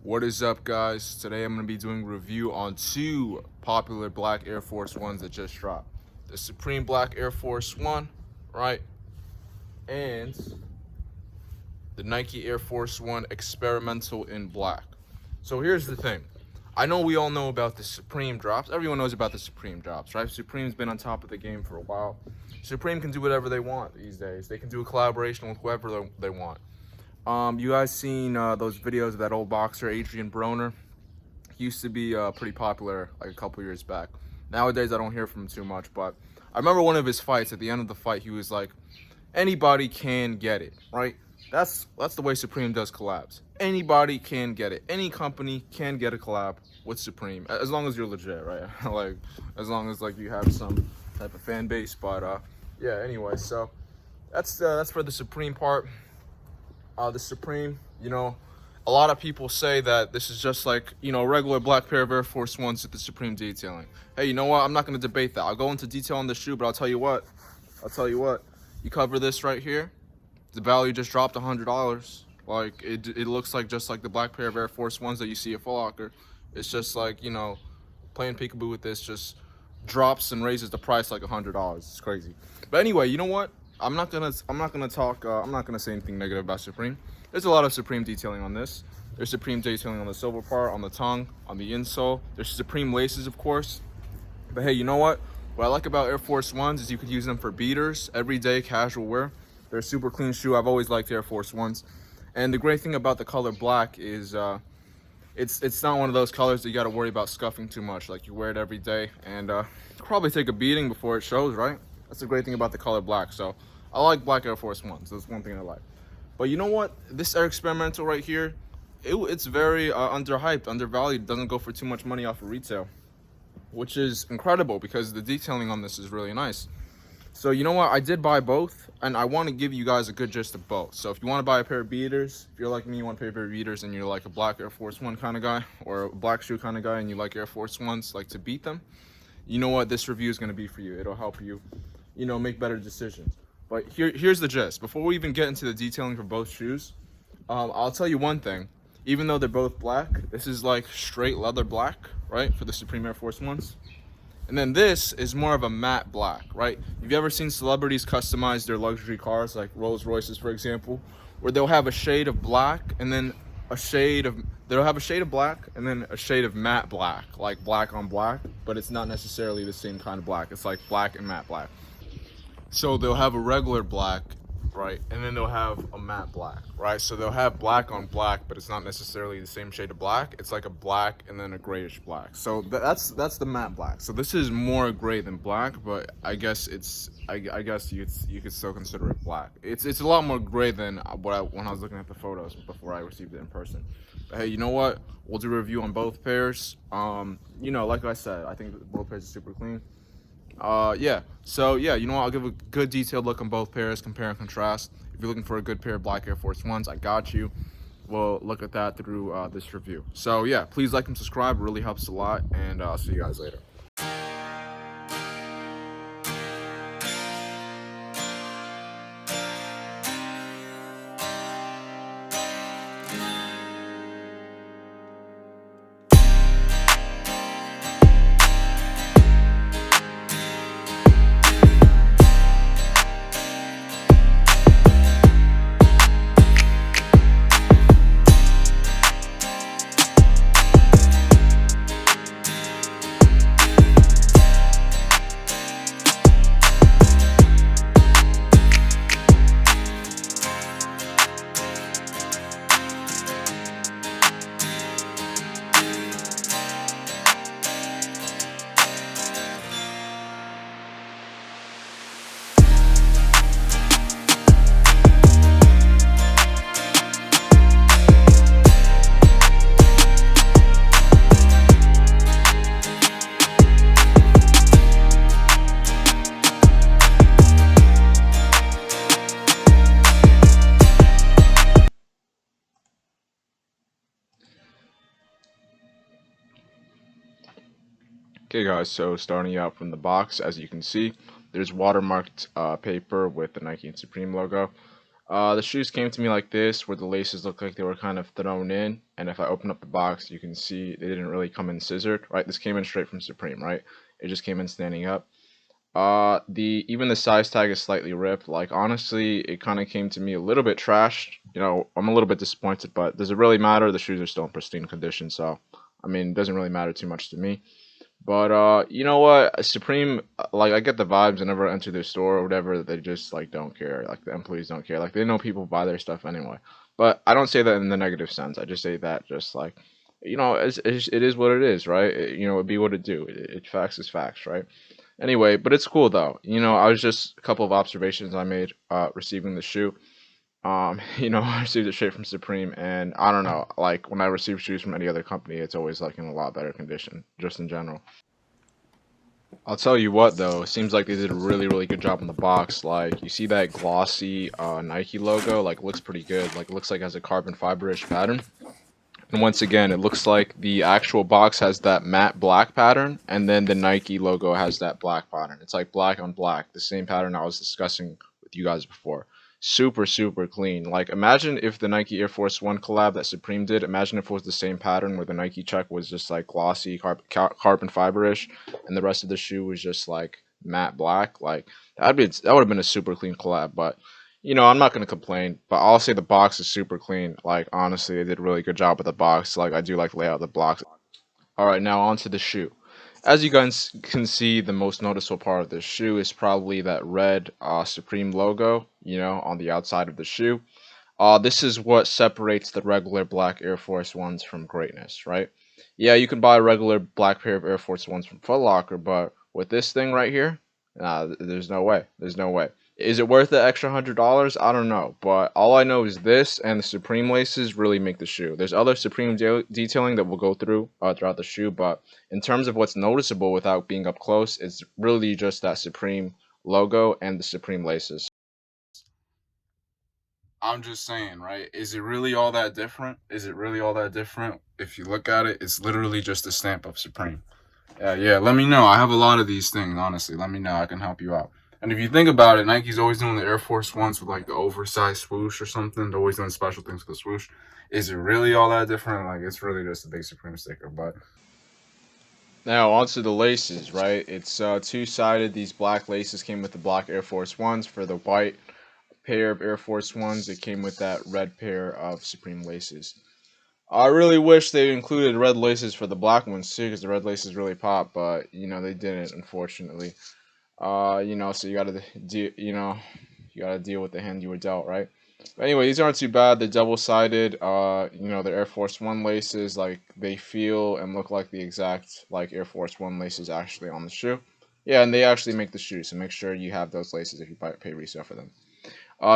What is up, guys? Today I'm going to be doing a review on two popular black Air Force Ones that just dropped. The Supreme Black Air Force One, right? And the Nike Air Force One Experimental in black. So here's the thing. I know we all know about the Supreme drops. Everyone knows about the Supreme drops, right? Supreme's been on top of the game for a while. Supreme can do whatever they want these days. They can do a collaboration with whoever they want. You guys seen those videos of that old boxer, Adrian Broner? He used to be pretty popular like a couple years back. Nowadays, I don't hear from him too much, but I remember one of his fights. At the end of the fight, he was like, anybody can get it, right? That's the way Supreme does collabs. Anybody can get it. Any company can get a collab with Supreme, as long as you're legit, right? Like, as long as like you have some type of fan base. But yeah, anyway, so that's for the Supreme part. The Supreme, you know, a lot of people say that this is just like, you know, a regular black pair of Air Force Ones with the Supreme detailing. Hey, you know what? I'm not going to debate that. I'll go into detail on the shoe, but I'll tell you what. You cover this right here. The value just dropped $100. Like, it looks like just like the black pair of Air Force Ones that you see at Foot Locker. It's just like, you know, playing peekaboo with this just drops and raises the price like $100. It's crazy. But anyway, you know what? I'm not gonna say anything negative about Supreme. There's a lot of Supreme detailing on this. There's Supreme detailing on the silver part, on the tongue, on the insole. There's Supreme laces, of course. But hey, you know what? What I like about Air Force Ones is you could use them for beaters, everyday casual wear. They're a super clean shoe. I've always liked Air Force Ones. And the great thing about the color black is it's not one of those colors that you got to worry about scuffing too much. Like, you wear it every day and probably take a beating before it shows, right? That's the great thing about the color black. So I like black Air Force Ones. That's one thing I like. But you know what? This Air Experimental right here, it's very underhyped, undervalued. It doesn't go for too much money off of retail, which is incredible because the detailing on this is really nice. So you know what? I did buy both, and I want to give you guys a good gist of both. So if you want to buy a pair of beaters, if you're like me, you want a pair of beaters, and you're like a black Air Force One kind of guy, or a black shoe kind of guy, and you like Air Force Ones, like to beat them, you know what? This review is going to be for you. It'll help you, you know, make better decisions. But here's the gist. Before we even get into the detailing for both shoes, I'll tell you one thing. Even though they're both black, this is like straight leather black, right, for the Supreme Air Force Ones. And then this is more of a matte black, right? Have you ever seen celebrities customize their luxury cars, like Rolls Royces, for example, where they'll have a shade of black and then they'll have a shade of black and then a shade of matte black, like black on black, but it's not necessarily the same kind of black. It's like black and matte black. So they'll have a regular black, right, and then they'll have a matte black, right? So they'll have black on black, but it's not necessarily the same shade of black. It's like a black and then a grayish black. So that's the matte black. So this is more gray than black, but I guess I guess you could still consider it black. It's a lot more gray than when I was looking at the photos before I received it in person. But hey, you know what? We'll do a review on both pairs. You know, like I said, I think both pairs are super clean. Yeah, so yeah, you know what, I'll give a good detailed look on both pairs, compare and contrast. If you're looking for a good pair of black Air Force Ones, I got you. We'll look at that through this review. So yeah, please like and subscribe, it really helps a lot, and I'll see you guys later. Okay guys, so starting out from the box, as you can see, there's watermarked paper with the Nike and Supreme logo. The shoes came to me like this, where the laces look like they were kind of thrown in, and if I open up the box, you can see they didn't really come in scissored, right? This came in straight from Supreme, right? It just came in standing up. The even the size tag is slightly ripped. Like honestly, it kind of came to me a little bit trashed. You know, I'm a little bit disappointed, but does it really matter? The shoes are still in pristine condition, so I mean, it doesn't really matter too much to me. But you know what? Supreme, like I get the vibes whenever I enter their store or whatever, they just like don't care. Like the employees don't care. Like they know people buy their stuff anyway. But I don't say that in the negative sense. I just say that just like, you know, it is what it is, right? You know, it be what it do. Facts is facts, right? Anyway, but it's cool though. You know, I was just a couple of observations I made receiving the shoe. You know, I received it straight from Supreme, and I don't know, like when I receive shoes from any other company, it's always like in a lot better condition, just in general. I'll tell you what though, it seems like they did a really good job on the box. Like you see that glossy Nike logo, like looks pretty good. Like it looks like it has a carbon fiber-ish pattern. And once again, it looks like the actual box has that matte black pattern, and then the Nike logo has that black pattern. It's like black on black, the same pattern I was discussing with you guys before. Super clean. Like imagine if the Nike Air Force One collab that Supreme did, imagine if it was the same pattern where the Nike check was just like glossy carbon fiber-ish, and the rest of the shoe was just like matte black. Like that would have been a super clean collab, but you know, I'm not gonna complain, but I'll say the box is super clean. Like honestly, they did a really good job with the box. Like I do like the layout of the box. All right, now onto the shoe. As you guys can see, the most noticeable part of the shoe is probably that red Supreme logo, you know, on the outside of the shoe. This is what separates the regular black Air Force Ones from greatness, right? Yeah, you can buy a regular black pair of Air Force Ones from Foot Locker, but with this thing right here, nah, there's no way. There's no way. Is it worth the extra $100? I don't know, but all I know is this and the Supreme laces really make the shoe. There's other Supreme detailing that we'll go through throughout the shoe, but in terms of what's noticeable without being up close, it's really just that Supreme logo and the Supreme laces. I'm just saying, right? Is it really all that different? Is it really all that different? If you look at it, it's literally just a stamp of Supreme. Yeah, let me know. I have a lot of these things, honestly. Let me know. I can help you out. And if you think about it, Nike's always doing the Air Force Ones with like the oversized swoosh or something. They're always doing special things with the swoosh. Is it really all that different? Like, it's really just a big Supreme sticker. But now onto the laces, right? It's two-sided. These black laces came with the black Air Force Ones. For the white pair of Air Force Ones, it came with that red pair of Supreme laces. I really wish they included red laces for the black ones too, because the red laces really pop, but you know they didn't, unfortunately. You know, so you gotta deal, you gotta deal with the hand you were dealt, right? But anyway, these aren't too bad. They're double-sided. You know, the Air Force One laces, like they feel and look like the exact like Air Force One laces actually on the shoe. Yeah, and they actually make the shoe, so make sure you have those laces if you pay resale for them.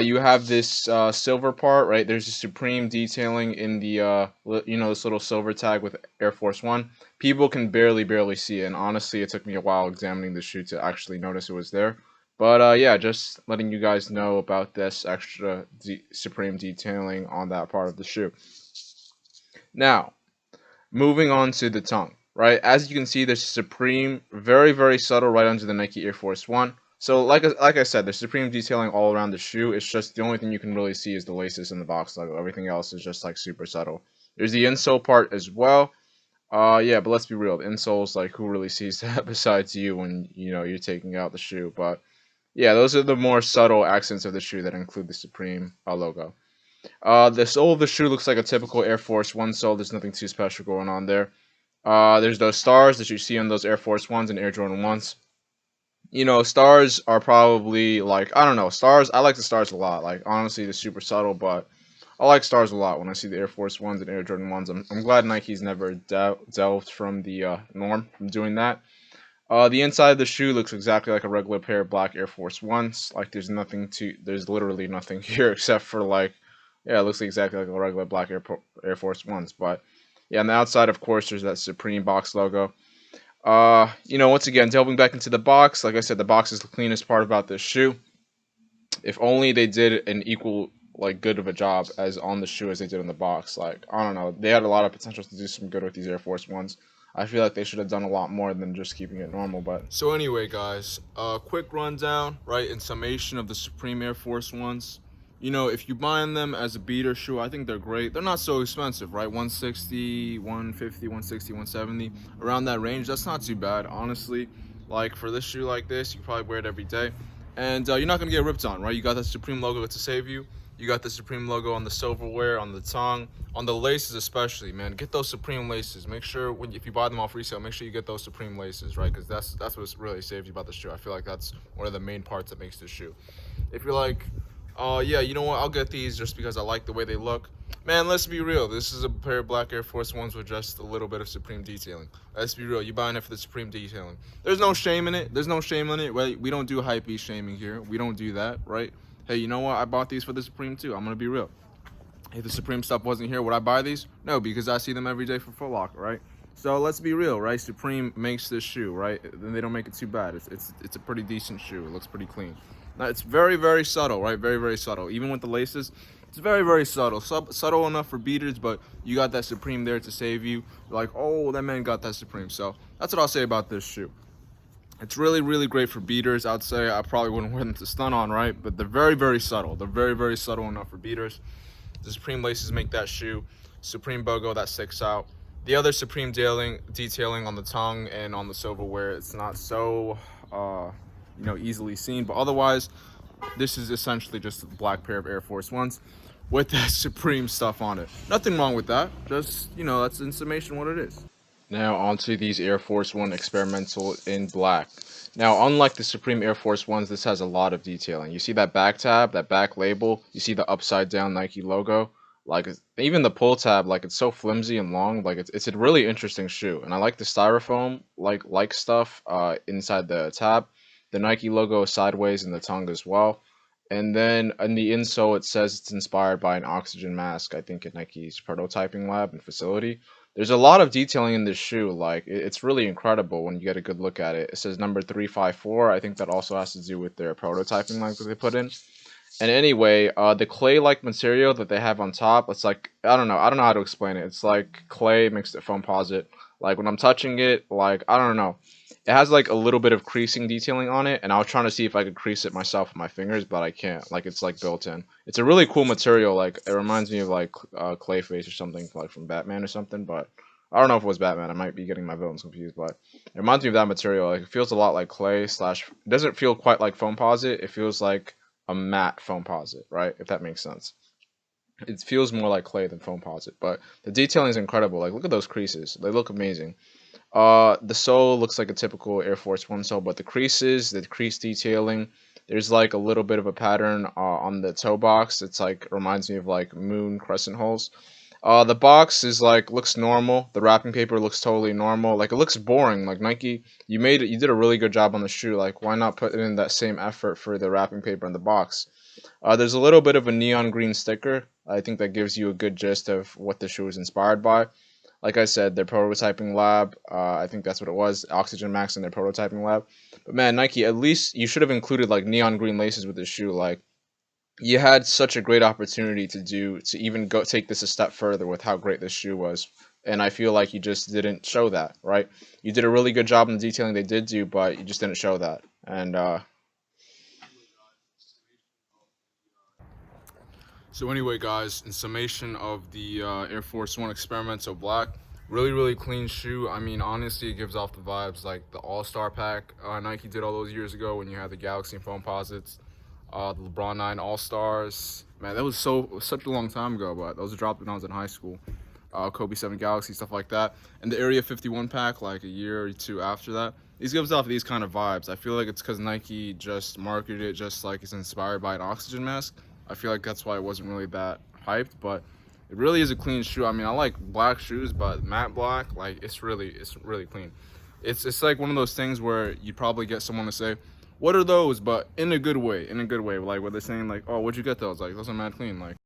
You have this silver part, right? There's a Supreme detailing in the, you know, this little silver tag with Air Force One. People can barely see it, and honestly, it took me a while examining the shoe to actually notice it was there. But yeah, just letting you guys know about this extra Supreme detailing on that part of the shoe. Now, moving on to the tongue, right? As you can see, there's Supreme, very subtle right under the Nike Air Force One. So like I said, there's Supreme detailing all around the shoe. It's just the only thing you can really see is the laces in the box logo. Everything else is just like super subtle. There's the insole part as well. Yeah, but let's be real. The insole's like who really sees that besides you when you know you're taking out the shoe. But yeah, those are the more subtle accents of the shoe that include the Supreme logo. The sole of the shoe looks like a typical Air Force One sole. There's nothing too special going on there. There's those stars that you see on those Air Force Ones and Air Jordan Ones. You know, stars are probably like I don't know stars. I like the stars a lot. Like honestly, they're super subtle, but I like stars a lot when I see the Air Force Ones and Air Jordan Ones. I'm glad Nike's never delved from the norm from doing that. The inside of the shoe looks exactly like a regular pair of black Air Force Ones. Like there's literally nothing here except for like, yeah, it looks exactly like a regular black Air Force Ones. But yeah, on the outside, of course, there's that Supreme box logo. You know, once again, delving back into the box, like I said, the box is the cleanest part about this shoe. If only they did an equal like good of a job as on the shoe as they did on the box. Like I don't know, they had a lot of potential to do some good with these Air Force Ones. I feel like they should have done a lot more than just keeping it normal. But so anyway, guys, quick rundown, right, in summation of the Supreme Air Force Ones. You know, if you buying them as a beater shoe, I think they're great. They're not so expensive, right? 160, 150, 160, 170, around that range. That's not too bad, honestly. Like for this shoe like this, you probably wear it every day, and you're not gonna get ripped on, right? You got that Supreme logo to save you. You got the Supreme logo on the silverware, on the tongue, on the laces especially, man. Get those Supreme laces. Make sure if you buy them off resale, make sure you get those Supreme laces, right? Because that's what really saves you about the shoe. I feel like that's one of the main parts that makes the shoe. If you're like, oh yeah, you know what, I'll get these just because I like the way they look. Man, let's be real. This is a pair of black Air Force Ones with just a little bit of Supreme detailing. Let's be real. You're buying it for the Supreme detailing. There's no shame in it. There's no shame in it. Right? We don't do hypebeast shaming here. We don't do that, right? Hey, you know what? I bought these for the Supreme too. I'm gonna be real. If the Supreme stuff wasn't here, would I buy these? No, because I see them every day for Foot Locker, right? So let's be real, right? Supreme makes this shoe, right? Then they don't make it too bad. It's a pretty decent shoe. It looks pretty clean. Now it's very, very subtle, right? Very, very subtle. Even with the laces, it's very, very subtle. Subtle enough for beaters, but you got that Supreme there to save you. You're like, oh, that man got that Supreme. So that's what I'll say about this shoe. It's really, really great for beaters. I'd say I probably wouldn't wear them to stun on, right? But they're very, very subtle. They're very, very subtle enough for beaters. The Supreme laces make that shoe. Supreme BOGO that sticks out. The other Supreme detailing on the tongue and on the silverware, it's not so, easily seen. But otherwise, this is essentially just a black pair of Air Force Ones with that Supreme stuff on it. Nothing wrong with that. Just, that's in summation what it is. Now onto these Air Force One Experimental in black. Now, unlike the Supreme Air Force Ones, this has a lot of detailing. You see that back tab, that back label, you see the upside down Nike logo. Like, even the pull tab, like, it's so flimsy and long. Like, it's a really interesting shoe. And I like the styrofoam, like stuff inside the tab. The Nike logo is sideways in the tongue as well. And then in the insole, it says it's inspired by an oxygen mask, I think, at Nike's prototyping lab and facility. There's a lot of detailing in this shoe. Like, it's really incredible when you get a good look at it. It says number 354. I think that also has to do with their prototyping lab that they put in. And anyway, the clay-like material that they have on top, it's like, I don't know how to explain it. It's like clay mixed with foam posite. Like, when I'm touching it, like, I don't know. It has like a little bit of creasing detailing on it, and I was trying to see if I could crease it myself with my fingers, but I can't. Like, it's like built in. It's a really cool material. Like, it reminds me of like Clayface or something, like from Batman or something, but I don't know if it was Batman. I might be getting my villains confused, but it reminds me of that material. Like, it feels a lot like clay slash. It doesn't feel quite like foam posite. It feels like a matte foam posite, right? If that makes sense. It feels more like clay than foam posite, but the detailing is incredible. Like, look at those creases; they look amazing. The sole looks like a typical Air Force One sole, but the creases, the crease detailing, there's like a little bit of a pattern on the toe box. It's like reminds me of like moon crescent holes. The box is like looks normal. The wrapping paper looks totally normal. Like, it looks boring. Like, Nike, you did a really good job on the shoe. Like, why not put in that same effort for the wrapping paper in the box? There's a little bit of a neon green sticker. I think that gives you a good gist of what the shoe is inspired by. Like I said, their prototyping lab, I think that's what it was, Oxygen Max in their prototyping lab. But man, Nike, at least you should have included like neon green laces with this shoe. Like, you had such a great opportunity to even go take this a step further with how great this shoe was. And I feel like you just didn't show that, right? You did a really good job in the detailing they did do, but you just didn't show that. And so anyway, guys, in summation of the Air Force One Experimental Black, really, really clean shoe. I mean, honestly, it gives off the vibes like the All-Star pack Nike did all those years ago when you had the Galaxy and foam posits, the LeBron 9 All-Stars. Man, that was such a long time ago, but those dropped when I was in high school. Kobe 7 Galaxy, stuff like that. And the Area 51 pack, like a year or two after that. These gives off these kind of vibes. I feel like it's because Nike just marketed it just like it's inspired by an oxygen mask. I feel like that's why it wasn't really that hyped, but it really is a clean shoe. I mean, I like black shoes, but matte black, like, it's really clean. It's like one of those things where you probably get someone to say, "What are those?" But in a good way, like where they're saying like, "Oh, where'd you get those?" Like, those are mad clean, like.